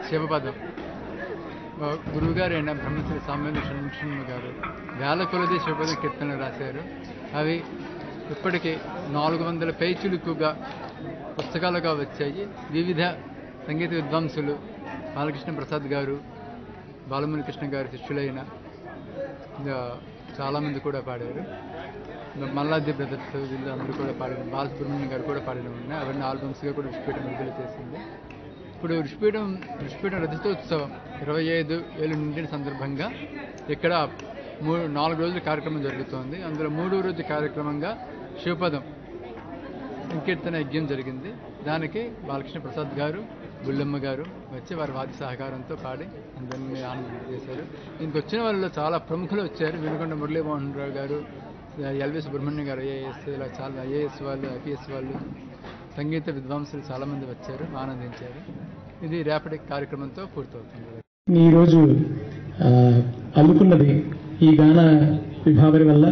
శివపదం గురువుగారు అయిన బ్రహ్మశ్రీ సామ్వేలు షణ్ముఖ గారు వేల కొలది శివపదం కీర్తనలు రాశారు. అవి ఇప్పటికీ 400 పేజీలుగా పుస్తకాలుగా వచ్చాయి. వివిధ సంగీత విద్వాంసులు బాలకృష్ణ ప్రసాద్ గారు, బాలముని కృష్ణ గారి శిష్యులైన చాలామంది కూడా పాడారు. మల్లాది బ్రదర్స్ వీళ్ళు అందరూ కూడా పాడారు. బాలసుబ్రహ్మణ్యం గారు కూడా పాడిన ఉన్నాయి. అవన్నీ ఆల్బమ్స్గా కూడా ఋషిపీఠం విడుదల చేసింది. ఇప్పుడు ఋషిపీఠం రజతోత్సవం 25 ఏళ్ళు నిండిన సందర్భంగా ఇక్కడ 4 రోజుల కార్యక్రమం జరుగుతోంది. అందులో 3వ రోజు కార్యక్రమంగా శివపదం సంకీర్తన యజ్ఞం జరిగింది. దానికి బాలకృష్ణ ప్రసాద్ గారు, బుల్లమ్మ గారు వచ్చి వారి వాద్య సహకారంతో పాడి అందరినీ ఆనందం చేశారు. దీనికి వచ్చిన వాళ్ళలో చాలా ప్రముఖులు వచ్చారు. వినుకొండ మురళీమోహన్ రావు గారు, ఎల్వి సుబ్రహ్మణ్యం గారు, ఐఏఎస్, ఇలా చాలా ఐఏఎస్ వాళ్ళు, ఐపీఎస్ వాళ్ళు, సంగీత విద్వాంసులు చాలామంది వచ్చారు, ఆనందించారు. ఇది రేపటి కార్యక్రమంతో పూర్తవుతుంది. ఈరోజు అల్లుకున్నది ఈ గాన విభావరి వల్ల